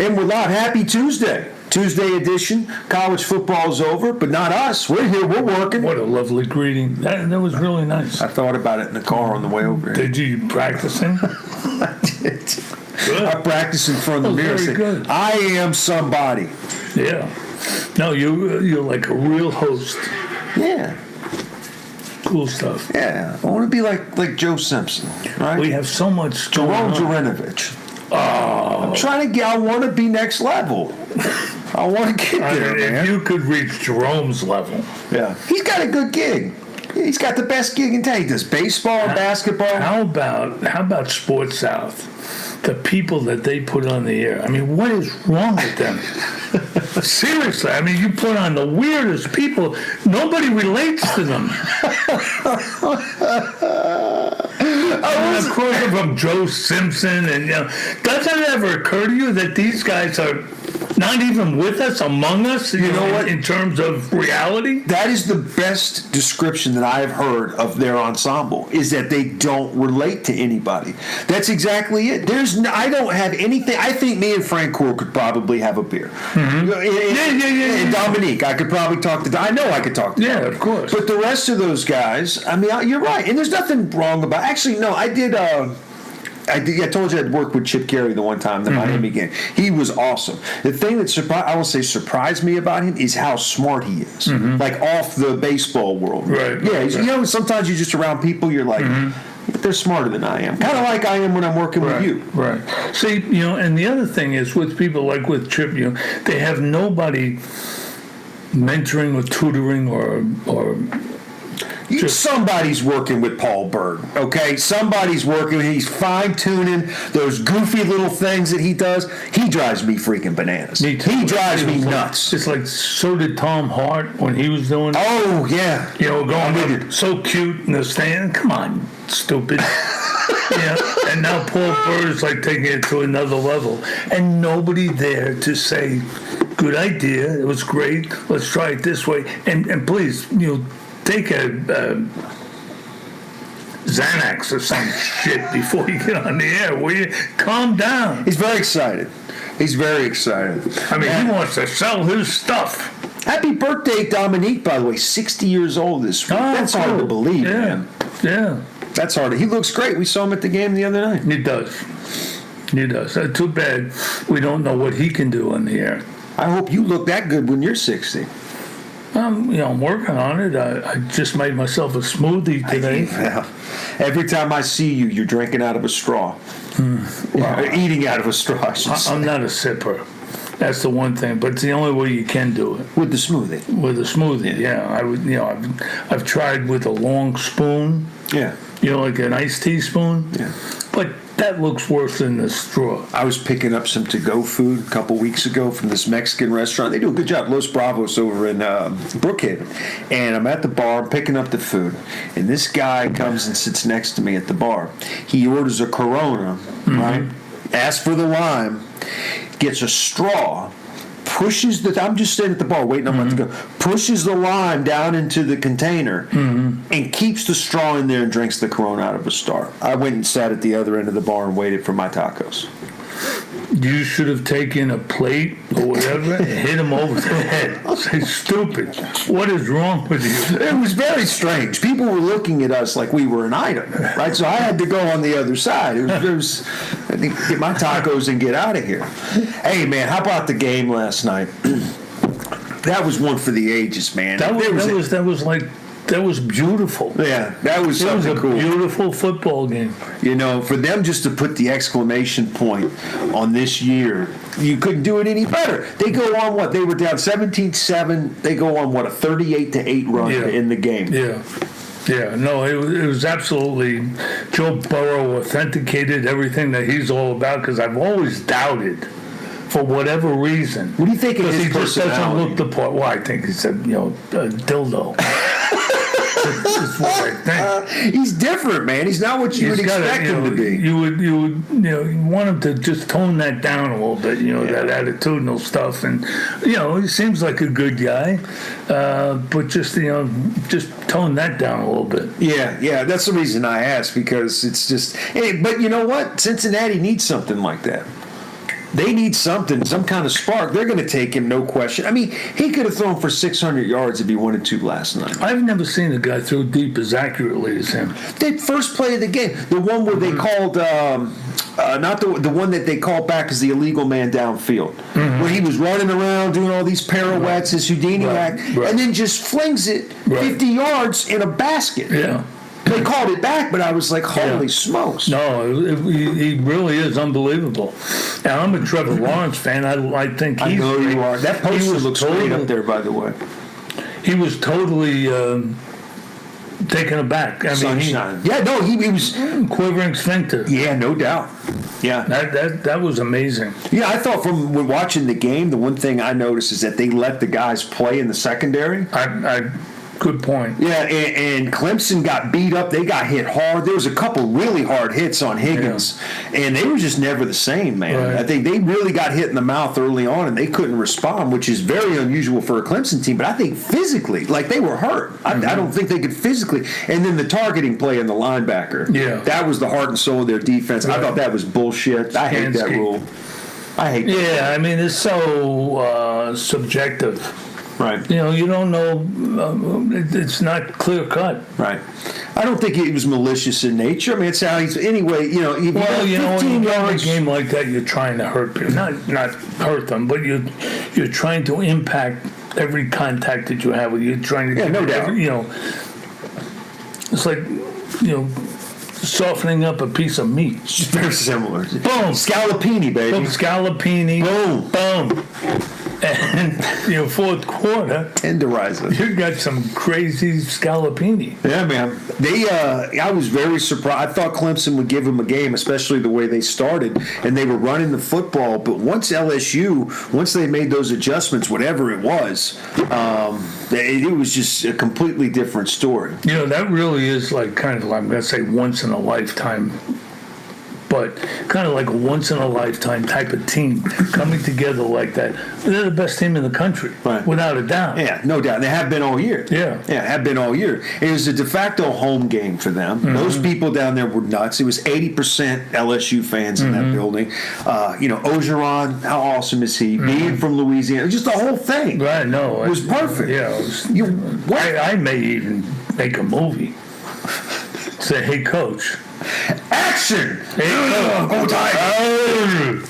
And we're not happy Tuesday. Tuesday edition. College football's over, but not us. We're here. We're working. What a lovely greeting. That was really nice. I thought about it in the car on the way over here. Did you practicing? I did. Good. I practiced in front of the mirror. Very good. I am somebody. Yeah. No, you're like a real host. Yeah. Cool stuff. Yeah. I want to be like Joe Simpson, right? We have so much Jerome going on. Jurinovich. I'm trying to get. I want to be next level. I want to get there, man. If you could reach Jerome's level. Yeah. He's got a good gig. He's got the best gig in town. He does baseball and basketball. How about Sports South? The people that they put on the air. I mean, what is wrong with them? Seriously, I mean, you put on the weirdest people. Nobody relates to them. And of course, from Joe Simpson, and doesn't it ever occur to you that these guys are not even with us, among us? You know what? In terms of reality, that is the best description that I have heard of their ensemble. Is that they don't relate to anybody. That's exactly it. I don't have anything. I think me and Frank Core could probably have a beer. Mm-hmm. And Dominique, I could probably talk to. I know I could talk to. Yeah, Dominique. of course. But the rest of those guys, I mean, you're right, and there's nothing wrong about. Actually, no, I did. I told you I'd worked with Chip Gary the one time, the Miami game. He was awesome. The thing that surprised me about him is how smart he is, like off the baseball world. Right. Yeah, sometimes you're just around people, you're like, but they're smarter than I am. Kind of like I am when I'm working with you. Right. See, and the other thing is with people like with Chip, they have nobody mentoring or tutoring or somebody's working with Paul Berg, okay? Somebody's working. He's fine-tuning those goofy little things that he does. He drives me freaking bananas. Me too. He drives me nuts. It's like, so did Tom Hart when he was doing it. Oh, yeah. Going up so cute in the stand. Come on, stupid. And now Paul Berg's like taking it to another level. And nobody there to say, good idea, it was great, let's try it this way. And please, take a Xanax or some shit before you get on the air. Will you calm down? He's very excited. I mean, he wants to sell his stuff. Happy birthday, Dominique, by the way. 60 years old this week. That's hard to believe, man. Yeah. That's hard. He looks great. We saw him at the game the other night. He does. Too bad we don't know what he can do on the air. I hope you look that good when you're 60. I'm working on it. I just made myself a smoothie today. Every time I see you, you're drinking out of a straw. Eating out of a straw, I should say. I'm not a sipper. That's the one thing, but it's the only way you can do it. With the smoothie? Yeah. I've tried with a long spoon. Yeah. Like an iced tea spoon. Yeah. But that looks worse than the straw. I was picking up some to-go food a couple weeks ago from this Mexican restaurant. They do a good job, Los Bravos over in Brookhaven. And I'm at the bar, I'm picking up the food, and this guy comes and sits next to me at the bar. He orders a Corona, right? Asks for the lime, gets a straw, I'm just sitting at the bar waiting, I'm about to go, pushes the lime down into the container and keeps the straw in there and drinks the Corona out of a straw. I went and sat at the other end of the bar and waited for my tacos. You should have taken a plate or whatever and hit him over the head. Say, stupid. What is wrong with you? It was very strange. People were looking at us like we were an item, right? So I had to go on the other side. I think get my tacos and get out of here. Hey, man, how about the game last night? That was one for the ages, man. That was beautiful. Yeah, that was something cool. It was a beautiful football game. For them just to put the exclamation point on this year, you couldn't do it any better. They go on what? They were down 17-7. They go on what, a 38-8 run in the game. Yeah, no, it was absolutely. Joe Burrow authenticated everything that he's all about, because I've always doubted, for whatever reason. What do you think of his personality? He just doesn't look the part. Well, I think he said, dildo. That's what I think. He's different, man. He's not what you would expect him to be. You would want him to just tone that down a little bit, that attitudinal stuff. And, he seems like a good guy, but just tone that down a little bit. Yeah, that's the reason I asked, because it's just, but you know what? Cincinnati needs something like that. they need something, some kind of spark. They're going to take him, no question. I mean, he could have thrown for 600 yards if he wanted to last night. I've never seen a guy throw deep as accurately as him. The first play of the game, the one where they called, not the one that they called back as the illegal man downfield, where he was running around doing all these pirouettes, his Houdini act, and then just flings it 50 yards in a basket. Yeah. They called it back, but I was like, holy smokes. No, he really is unbelievable. And I'm a Trevor Lawrence fan. I think he's I know great. you are. That poster looks great up there, by the way. He was totally taken aback. I mean, Sunshine. He was quivering sphincter. Yeah, no doubt. Yeah, that was amazing. Yeah, I thought from when watching the game, the one thing I noticed is that they let the guys play in the secondary. Good point. Yeah, and Clemson got beat up. They got hit hard. There was a couple really hard hits on Higgins, and they were just never the same, man. Right. I think they really got hit in the mouth early on, and they couldn't respond, which is very unusual for a Clemson team. But I think physically, like they were hurt. I don't think they could physically. And then the targeting play in the linebacker. Yeah. That was the heart and soul of their defense. Right. I thought that was bullshit. I hate that rule. I hate that. Yeah, I mean, it's so subjective. Right. You don't know. It's not clear cut. Right. I don't think it was malicious in nature. I mean, it's how he's anyway. If Well, you got when 15 you have a yards. game like that, you're trying to hurt people. Not hurt them, but you're trying to impact every contact that you have with you. You're trying to no doubt. It's like softening up a piece of meat. It's very similar. Boom. Scallopini, baby. Boom, scallopini. Boom. And fourth quarter, Tenderizer. you got some crazy scallopini. Yeah, man. I was very surprised. I thought Clemson would give them a game, especially the way they started, and they were running the football. But once they made those adjustments, whatever it was, it was just a completely different story. That really is like kind of, I'm going to say, once in a lifetime. But kind of like a once-in-a-lifetime type of team coming together like that. They're the best team in the country, Right. Without a doubt. Yeah, no doubt. They have been all year. Yeah, have been all year. It was a de facto home game for them. Those people down there were nuts. It was 80% LSU fans in that building. Ogeron, how awesome is he? Being from Louisiana, just the whole thing. Right, no. It was perfect. Yeah, I may even make a movie. Say, hey, coach. Action! Hey, Go Tigers!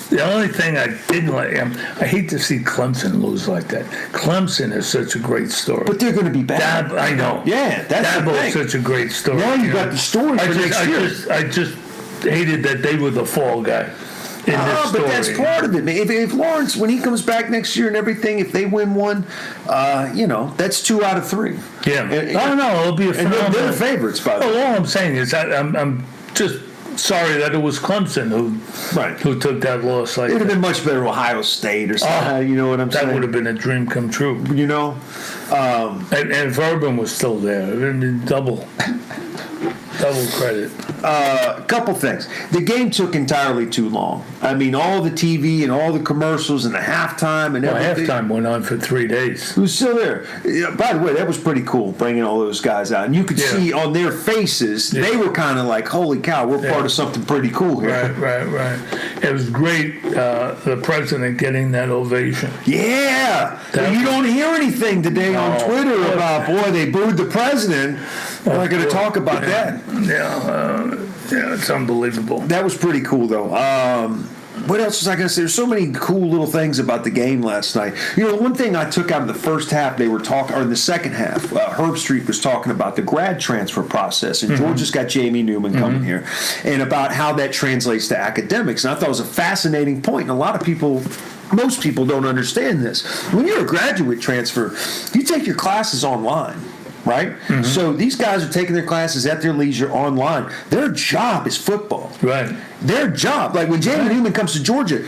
The only thing I didn't like, I hate to see Clemson lose like that. Clemson is such a great story. But they're going to be back. I know. Yeah, that's the Dabo thing. is such a great story. Now you got the story for next year. I just hated that they were the fall guy in this story. But that's part of it, man. If Lawrence, when he comes back next year and everything, if they win one, that's 2 out of 3. Yeah. It'll be a phenomenal. And they're the favorites, by the way. All I'm saying is I'm just sorry that it was Clemson who took that loss like It would have that. been much better Ohio State or something. You know what I'm saying? That would have been a dream come true. And if Urban was still there, it would have been double credit. A couple things. The game took entirely too long. I mean, all the TV and all the commercials and the halftime and everything. Halftime went on for 3 days. It was still there. By the way, that was pretty cool, bringing all those guys out. And you could see on their faces, they were kind of like, holy cow, we're part of something pretty cool here. Right. It was great, the president getting that ovation. Yeah. You don't hear anything today on Twitter about, boy, they booed the president. We're not going to talk about that. Yeah, it's unbelievable. That was pretty cool, though. What else was I going to say? There's so many cool little things about the game last night. One thing I took out of the first half, they were talking, or in the second half, Herb Street was talking about the grad transfer process, and Georgia's got Jamie Newman coming here, and about how that translates to academics. And I thought it was a fascinating point, and most people don't understand this. When you're a graduate transfer, you take your classes online. Right? So these guys are taking their classes at their leisure online. Their job is football. Right. Their job. Like when Jamie Newman comes to Georgia,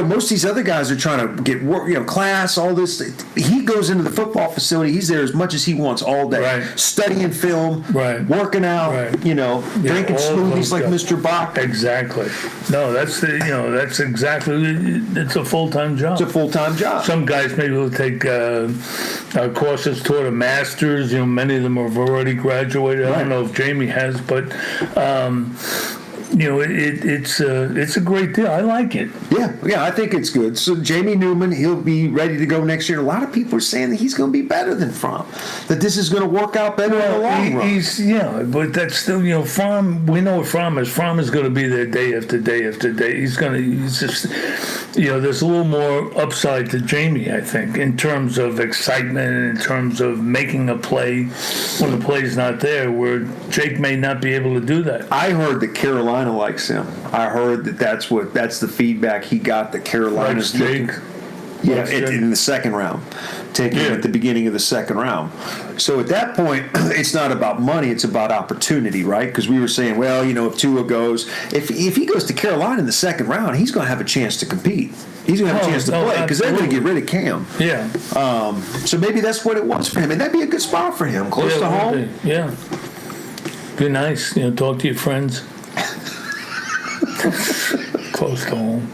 most of these other guys are trying to get work, class, all this. He goes into the football facility. He's there as much as he wants all day, studying film, working out, drinking smoothies like Mr. Bock. Exactly. No, that's exactly. It's a full-time job. It's a full-time job. Some guys maybe will take courses toward a master's. Many of them have already graduated. I don't know if Jamie has, but. it's a great deal. I like it. Yeah, I think it's good. So Jamie Newman, he'll be ready to go next year. A lot of people are saying that he's going to be better than Fromm, that this is going to work out better in the long run. But that's still, Fromm. We know what Fromm is. Fromm is going to be there day after day after day. He's just, there's a little more upside to Jamie, I think, in terms of excitement and in terms of making a play when the play's not there, where Jake may not be able to do that. I heard that Carolina likes him. I heard that's the feedback he got, that Carolina's Jake. In the second round, taking him at the beginning of the second round. So at that point, it's not about money; it's about opportunity, right? Because we were saying, well, if Tua goes, if he goes to Carolina in the second round, he's going to have a chance to compete. He's going to have a chance to play because they're going to get rid of Cam. Yeah. So maybe that's what it was for him, and that'd be a good spot for him, close to home. Yeah. Be nice, talk to your friends. Close to home.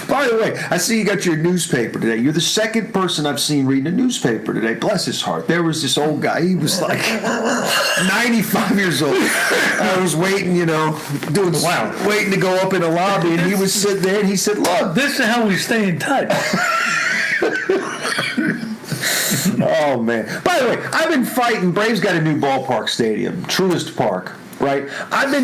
By the way, I see you got your newspaper today. You're the second person I've seen reading a newspaper today. Bless his heart. There was this old guy. He was like 95 years old. I was waiting, waiting to go up in the lobby, and he was sitting there, and he said, "Look, this is how we stay in touch." Oh, man. By the way, I've been fighting. Braves got a new ballpark stadium, Truist Park. Right?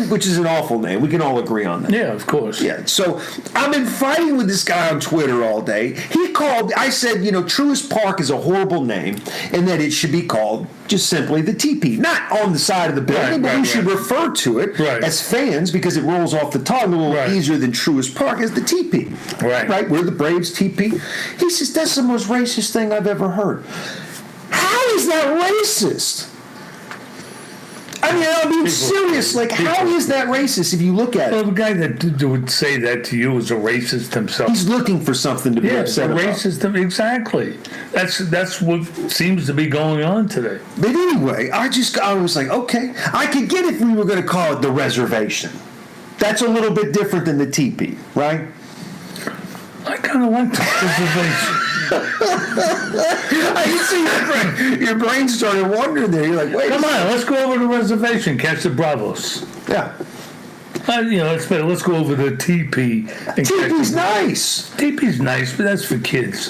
Which is an awful name. We can all agree on that. Yeah, of course. Yeah. So I've been fighting with this guy on Twitter all day. I said, Truist Park is a horrible name and that it should be called just simply the TP. Not on the side of the building, but we should refer to it as fans because it rolls off the tongue a little easier than Truist Park as the TP. Right? We're the Braves TP. He says, that's the most racist thing I've ever heard. How is that racist? I'm being serious. Like, how is that racist if you look at it? Well, the guy that would say that to you is a racist himself. He's looking for something to be upset about. Racist, exactly. That's what seems to be going on today. But anyway, I was like, okay, I could get if we were going to call it the reservation. That's a little bit different than the teepee, right? I kind of like the reservation. I can see your brain started wandering there. You're like, wait. Come on, let's go over the reservation, catch the Bravos. Yeah. Let's go over the TP. TP's nice. TP's nice, but that's for kids.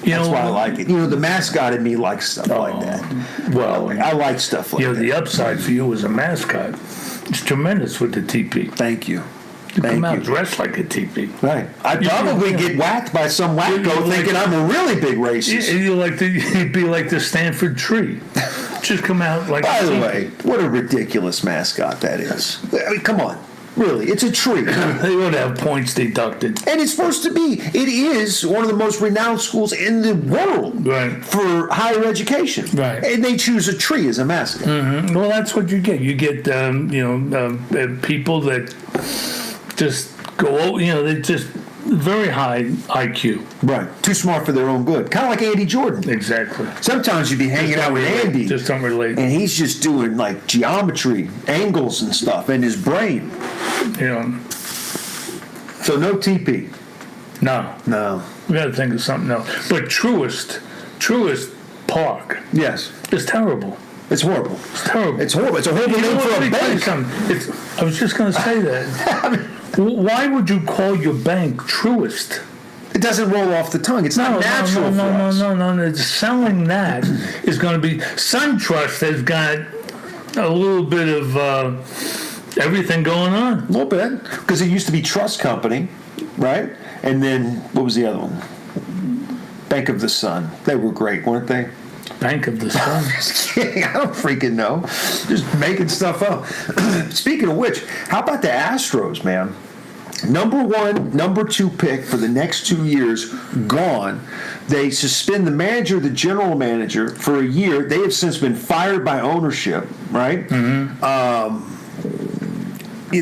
That's why I like it. The mascot in me likes stuff like that. Well, I like stuff like that. The upside for you as a mascot is tremendous with the TP. Thank you. You come out dressed like a teepee. Right. I'd probably get whacked by some wacko thinking I'm a really big racist. You'd be like the Stanford tree. Just come out like By the way, what a ridiculous mascot that is. I mean, come on. Really, it's a tree. They would have points deducted. And it's supposed to be. It is one of the most renowned schools in the world for higher education. Right. And they choose a tree as a mascot. Mm-hmm. Well, that's what you get. You get, people that just go, they just very high IQ. Right. Too smart for their own good. Kind of like Andy Jordan. Exactly. Sometimes you'd be hanging out with Andy. Just don't relate. And he's just doing like geometry, angles and stuff in his brain. So no TP. No. We got to think of something else. But Truist Park. Yes. It's terrible. It's horrible. It's terrible. It's horrible. It's a horrible name for a bank. I was just going to say that. Why would you call your bank Truist? It doesn't roll off the tongue. It's not natural for us. No. Selling that is going to be... SunTrust has got a little bit of everything going on. A little bit. Because it used to be Trust Company, right? And then, what was the other one? Bank of the Sun. They were great, weren't they? Bank of the Sun. Just kidding. I don't freaking know. Just making stuff up. Speaking of which, how about the Astros, man? Number 1, number 2 pick for the next 2 years, gone. They suspend the manager, the general manager, for a year. They have since been fired by ownership, right? Mm-hmm.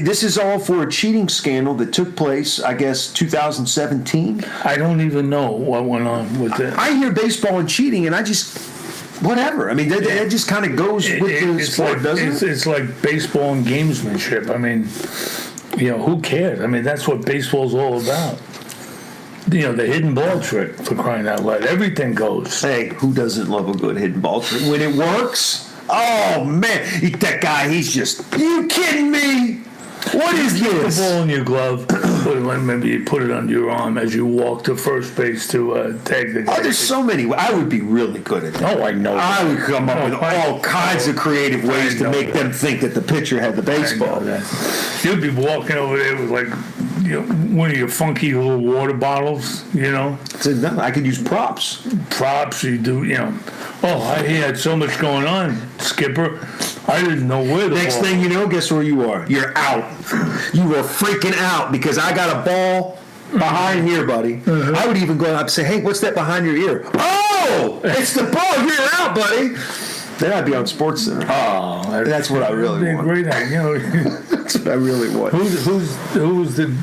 This is all for a cheating scandal that took place, I guess, 2017. I don't even know what went on with it. I hear baseball and cheating, and I just... Whatever. I mean, that just kind of goes with the sport, doesn't it? It's like baseball and gamesmanship. I mean, who cares? I mean, that's what baseball's all about. The hidden ball trick, for crying out loud. Everything goes. Hey, who doesn't love a good hidden ball trick? When it works, oh, man. That guy, he's just, you kidding me? What is The this? ball in your glove. Maybe you put it under your arm as you walk to first base to tag the guy. Oh, there's so many. I would be really good at that. Oh, I know. I would come up with all kinds of creative ways to make them think that the pitcher had the baseball. You'd be walking over there with like one of your funky little water bottles, So, no, I could use props. props. You do, he had so much going on, Skipper. I didn't know where the Next ball. thing you know, guess where you are? You're out. You are freaking out because I got a ball behind here, buddy. I would even go out and say, hey, what's that behind your ear? Oh, it's the ball. You're out, buddy. Then I'd be on Sports Center. Oh, That's what I really that'd be a want. great idea. That's what I really want. Who's the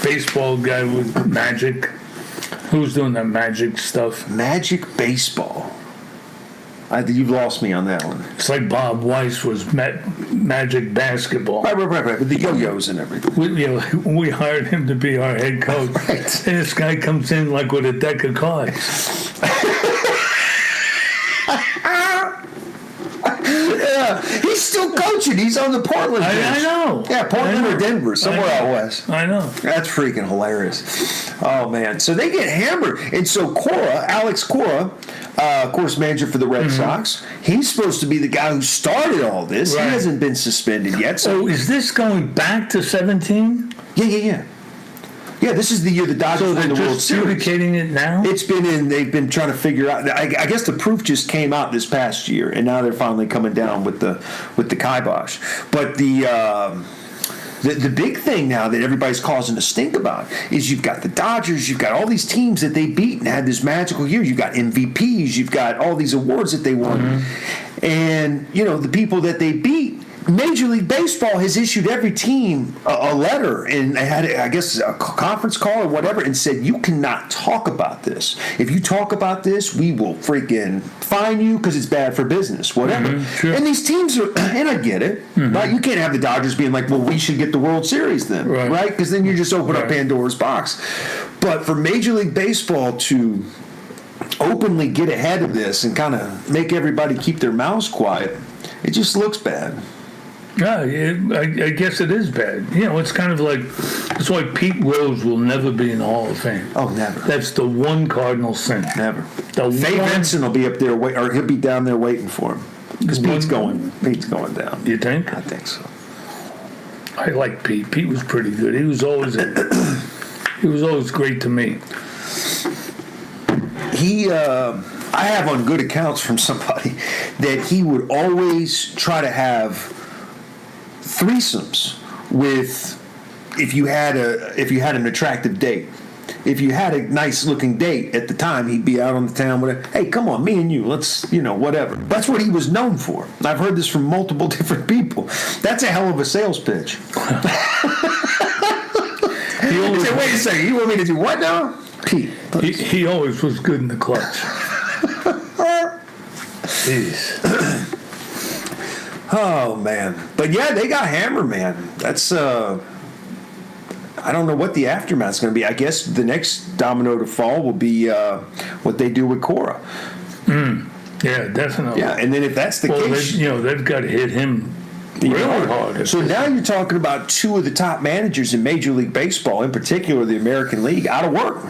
baseball guy with Magic? Who's doing that Magic stuff? Magic baseball. You've lost me on that one. It's like Bob Weiss was Magic basketball. Right. With the yo-yos and everything. We hired him to be our head coach, Right. and this guy comes in like with a deck of cards. Yeah, he's still coaching. He's on the Portland I bench. know. Yeah, Portland I know. or Denver, somewhere I out know. west. I know. That's freaking hilarious. Oh, man. So they get hammered. And so Alex Cora, of course, manager for the Red Sox, he's supposed to be the guy who started all this. Right. He hasn't been suspended yet. So, Is this going back to 17? yeah. Yeah, this is the year the Dodgers So won they're the World just Series. adjudicating it now? They've been trying to figure out. I guess the proof just came out this past year, and now they're finally coming down with the kibosh. But the big thing now that everybody's causing a stink about is you've got the Dodgers, you've got all these teams that they beat and had this magical year. You've got MVPs, you've got all these awards that they won, and the people that they beat. Major League Baseball has issued every team a letter and had, I guess, a conference call or whatever and said, you cannot talk about this. If you talk about this, we will freaking fine you because it's bad for business, whatever. Sure. And these teams are, and I get it, right? You can't have the Dodgers being like, well, we should get the World Series then, right? Because then you just open up Pandora's box. But for Major League Baseball to openly get ahead of this and kind of make everybody keep their mouths quiet, it just looks bad. Yeah, I guess it is bad. It's kind of like, that's why Pete Rose will never be in the Hall of Fame. Oh, never. That's the one cardinal sin. Never. The Faye one- Vincent will be up there, or he'll be down there waiting for him. Because Pete's going down. You think? I think so. I like Pete. Pete was pretty good. He was always great to me. I have on good accounts from somebody that he would always try to have threesomes with if you had an attractive date. If you had a nice looking date at the time, he'd be out on the town with hey, come on, me and you, let's, whatever. That's what he was known for. I've heard this from multiple different people. That's a hell of a sales pitch. He always, Say, wait a second, you want me to do what now? Pete. he always was good in the clutch. Jeez. Oh, man. But, yeah, they got hammered, man. That's, I don't know what the aftermath's going to be. I guess the next domino to fall will be what they do with Cora. Yeah, definitely. Yeah, and then if that's the case... they've got to hit him really hard. So now you're talking about two of the top managers in Major League Baseball, in particular the American League, out of work.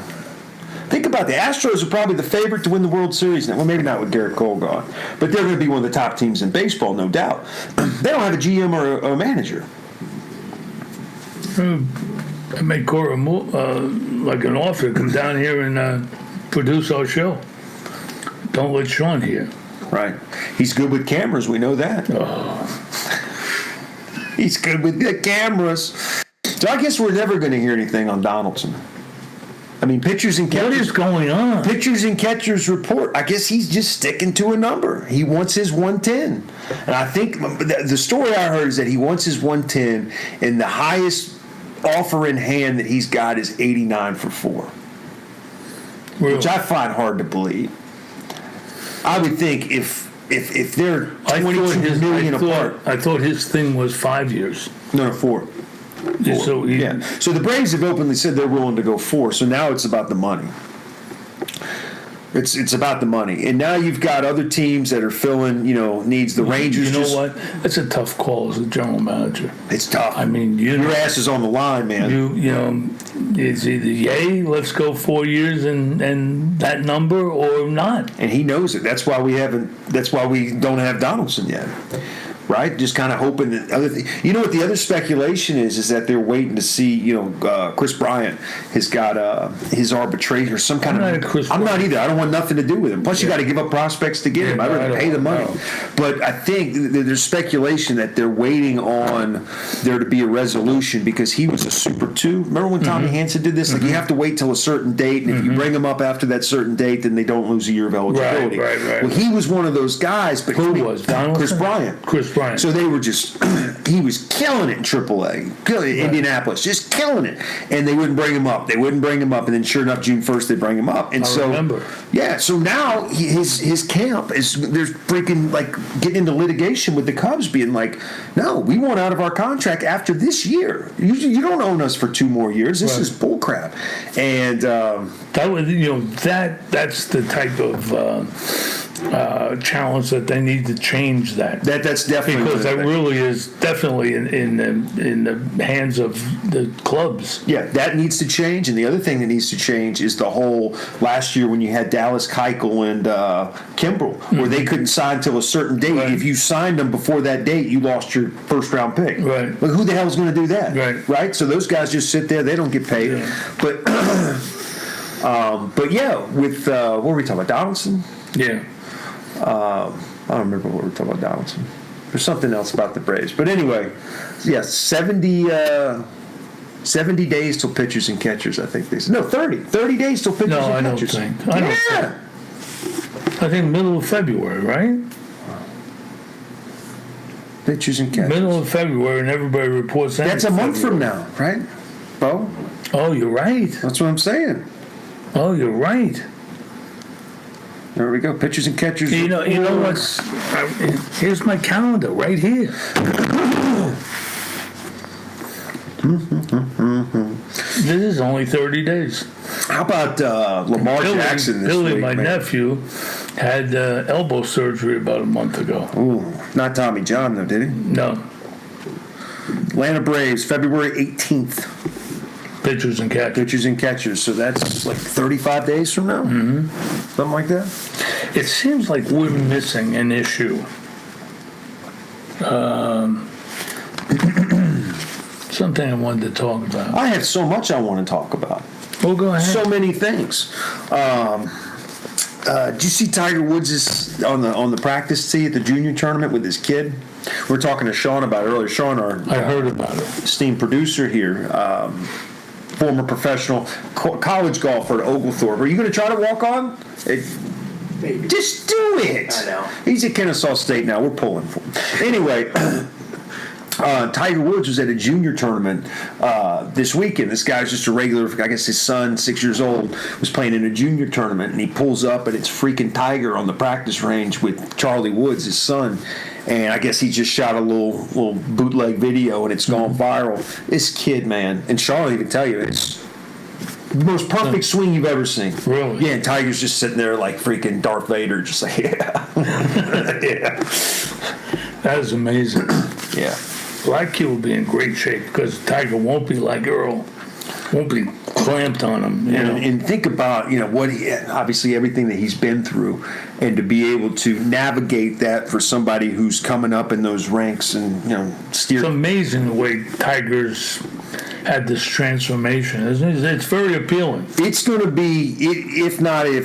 Think about it. The Astros are probably the favorite to win the World Series now. Well, maybe not with Garrett Cole gone, but they're going to be one of the top teams in baseball, no doubt. They don't have a GM or a manager. I made Cora like an offer to come down here and produce our show. Don't let Sean hear. Right. He's good with cameras. We know that. He's good with the cameras. So I guess we're never going to hear anything on Donaldson. I mean, pitchers and catchers. What is going on? Pitchers and catchers report. I guess he's just sticking to a number. He wants his 110. And I think the story I heard is that he wants his 110, and the highest offer in hand that he's got is 89 for 4. Really? Which I find hard to believe. I would think if they're 22 million apart. I thought his thing was 5 years. No, 4. So So the Braves have openly said they're willing to go 4. So now it's about the money. It's about the money. And now you've got other teams that are filling, needs. The Rangers. You know what? It's a tough call as a general manager. It's tough. I mean, your ass is on the line, man. It's either yay, let's go 4 years and that number, or not. And he knows it. That's why we don't have Donaldson yet. Right, just kind of hoping that other thing. You know what the other speculation is that they're waiting to see. Chris Bryant has got his arbitration or some kind of. I'm not either. I don't want nothing to do with him. Plus, you got to give up prospects to get him. I'd rather pay the money. But I think there's speculation that they're waiting on there to be a resolution because he was a Super 2. Remember when Tommy Hansen did this? Like you have to wait till a certain date, and if you bring him up after that certain date, then they don't lose a year of eligibility. Right. Well, he was one of those guys. But who was Donaldson? Chris Bryant. Bryant. So they were just, he was killing it in AAA, killing it in Indianapolis, just killing it. And they wouldn't bring him up. And then sure enough, June 1st, they bring him up. And I remember. Yeah, so now his camp is, they're freaking like getting into litigation with the Cubs being like, no, we want out of our contract after this year. You don't own us for 2 more years. This is bullcrap. And that was, that's the type of challenge that they need to change that. That's definitely because that really is definitely in the hands of the clubs. Yeah, that needs to change. And the other thing that needs to change is the whole last year when you had Dallas Keuchel and Kimbrel, where they couldn't sign till a certain date. Right. If you signed them before that date, you lost your first round pick. Right. Like who the hell is going to do that? Right. So those guys just sit there; they don't get paid. Yeah. But yeah, with what were we talking about? Donaldson? Yeah. I don't remember what we were talking about Donaldson. There's something else about the Braves. But anyway, yeah, 70 days till pitchers and catchers, I think they said. No, 30. 30 days till pitchers and catchers. I don't think. I think middle of February, right? Pitchers and catchers. Middle of February, and everybody reports that. That's a month from now, right, Bo? Oh, you're right. That's what I'm saying. Oh, you're right. There we go. Pitchers and catchers. You know what's? Here's my calendar right here. This is only 30 days. How about Lamar Jackson this Billy, week? my nephew, had elbow surgery about a month ago. Ooh, not Tommy John though, did he? No. Atlanta Braves, February 18th. Pitchers and catchers. Pitchers and catchers. So that's like 35 days from now? Mm-hmm. Something like that? It seems like we're missing an issue. Something I wanted to talk about. I have so much I want to talk about. Well, go ahead. So many things. Did you see Tiger Woods is on the practice tee at the junior tournament with his kid? We were talking to Sean about it earlier. Sean, I heard about it. Esteemed producer here, former professional college golfer at Oglethorpe. Are you going to try to walk on? Maybe. Just do it. I know. He's at Kennesaw State now. We're pulling for him. Anyway. Tiger Woods was at a junior tournament this weekend. This guy's just a regular, I guess his son, 6 years old, was playing in a junior tournament, and he pulls up, and it's freaking Tiger on the practice range with Charlie Woods, his son. And I guess he just shot a little bootleg video, and it's gone viral. This kid, man, and Charlie can tell you, it's the most perfect swing you've ever seen. Really? Yeah, and Tiger's just sitting there like freaking Darth Vader, just like, yeah. Yeah. That is amazing. Yeah. Well, that kid will be in great shape because Tiger won't be like Earl, won't be clamped on him. And think about what obviously everything that he's been through, and to be able to navigate that for somebody who's coming up in those ranks and steer. It's amazing the way Tiger's had this transformation, isn't it? It's very appealing. It's going to be, if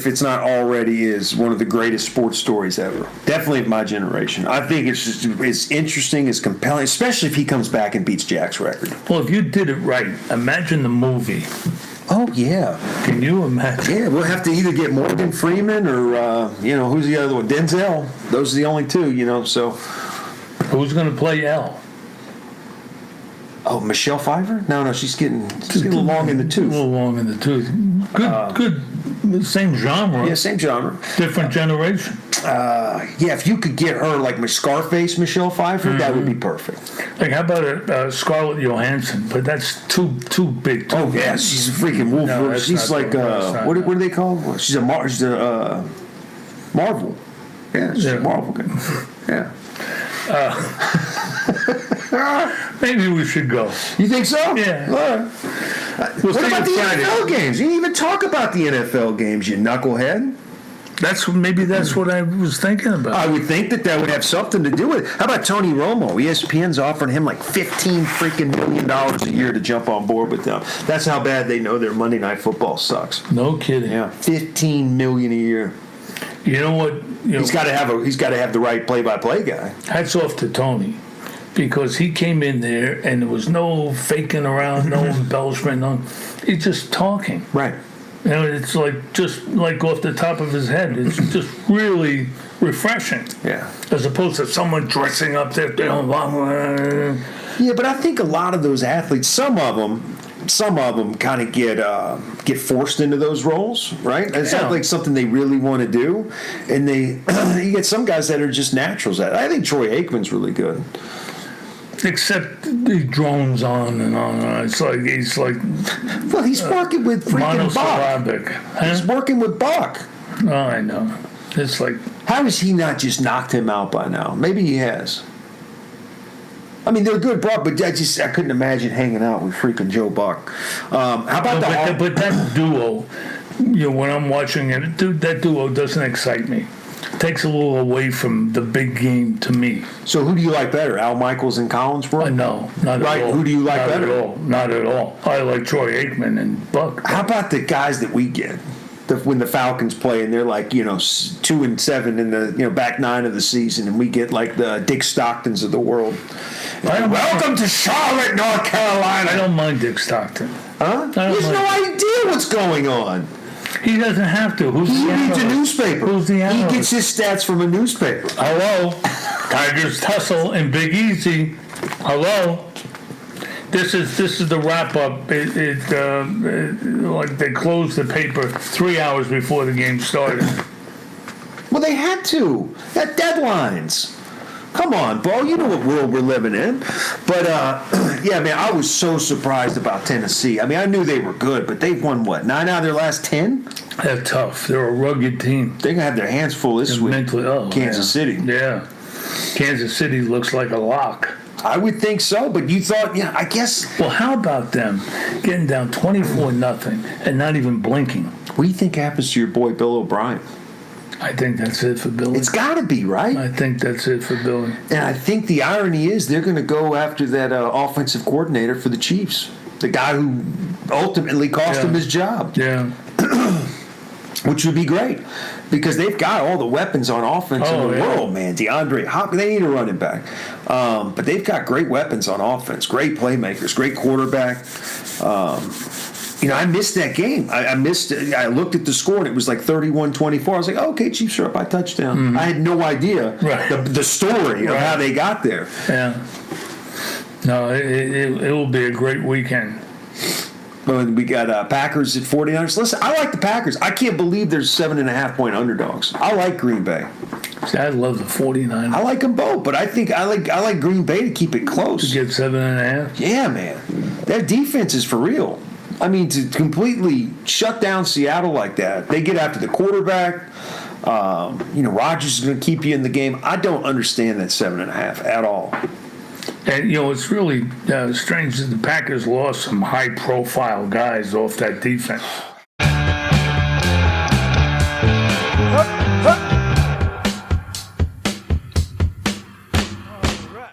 it's not already, is one of the greatest sports stories ever. Definitely of my generation. I think it's interesting, it's compelling, especially if he comes back and beats Jack's record. Well, if you did it right, imagine the movie. Oh yeah. Can you imagine? Yeah, we'll have to either get Morgan Freeman or who's the other one? Denzel. Those are the only two. So who's going to play L? Oh, Michelle Pfeiffer? No, she's getting a little long in the tooth. A little long in the tooth. Good same genre, Yeah, same genre. different generation. Yeah, if you could get her like my Scarface Michelle Pfeiffer, that would be perfect. Like, how about Scarlett Johansson? But that's too big. Oh yeah, she's a freaking wolf. No, that's She's not like good. That's not what good. do they call her? She's a Marvel. Yeah, she's a Marvel guy. Yeah. Maybe we should go. You think so? Yeah. All right. We'll What see about the you Friday. NFL games? You didn't even talk about the NFL games, you knucklehead. Maybe that's what I was thinking about. I would think that would have something to do with it. How about Tony Romo? ESPN's offering him like $15 million a year to jump on board with them. That's how bad they know their Monday Night Football sucks. No kidding. Yeah, $15 million a year. You know what? He's got to have the right play-by-play guy. Hats off to Tony, because he came in there and there was no faking around, no embellishment, he's just talking. Right. You know, it's like just like off the top of his head. It's just really refreshing. Yeah. As opposed to someone dressing up there. Yeah, but I think a lot of those athletes, some of them kind of get forced into those roles, right? It's not like something they really want to do, and you get some guys that are just naturals at it. I think Troy Aikman's really good. Except the drones on and on. It's like he's like Well, he's working with freaking Bock. monosyllabic. He's Huh? working with Bock. Oh, I know. It's like How has he not just knocked him out by now? Maybe he has. I mean, they're good, bro, but I couldn't imagine hanging out with freaking Joe Buck. How about but that duo, when I'm watching it, dude, that duo doesn't excite me. Takes a little away from the big game to me. So who do you like better, Al Michaels and Collinsworth? No, not Right, at all. who do you like Not better? At all. Not at all. I like Troy Aikman and Buck. How about the guys that we get? When the Falcons play and they're like 2-7 in the back 9 of the season, and we get like the Dick Stocktons of the world. Welcome to Charlotte, North Carolina. I don't mind Dick Stockton. Huh? He has no idea what's going on. He doesn't have to. Who's He the reads a analyst? newspaper. Who's the He analyst? gets his stats from a newspaper. Hello, Tigers tussle and Big Easy. Hello. This is the wrap up. Like they closed the paper 3 hours before the game started. Well, they had to. That deadlines. Come on, Bo. You know what world we're living in. But, yeah, man, I was so surprised about Tennessee. I mean, I knew they were good, but they've won, 9 out of their last 10? They're tough. They're a rugged team. They're going to have their hands full this week. Mentally, Kansas City. Yeah. Kansas City looks like a lock. I would think so, but you thought, I guess. Well, how about them getting down 24-0 and not even blinking? What do you think happens to your boy Bill O'Brien? I think that's it for Billy. It's got to be, right? I think that's it for Billy. And I think the irony is they're going to go after that offensive coordinator for the Chiefs, the guy who ultimately cost him his job. Yeah. Which would be great because they've got all the weapons on offense in the world, man. DeAndre Hopkins, they need a running back. But they've got great weapons on offense, great playmakers, great quarterback. I missed that game. I missed it. I looked at the score, and it was like 31-24. I was like, okay, Chiefs are up by touchdown. Mm-hmm. I had no idea the story of how they got there. Yeah. No, it will be a great weekend. We got Packers at 49ers. Listen, I like the Packers. I can't believe there's 7.5-point underdogs. I like Green Bay. See, I love the 49ers. I like them both, but I think I like Green Bay to keep it close. To get 7.5. Yeah, man. Their defense is for real. I mean, to completely shut down Seattle like that, they get after the quarterback. Rodgers is going to keep you in the game. I don't understand that 7.5 at all. And, it's really strange that the Packers lost some high-profile guys off that defense.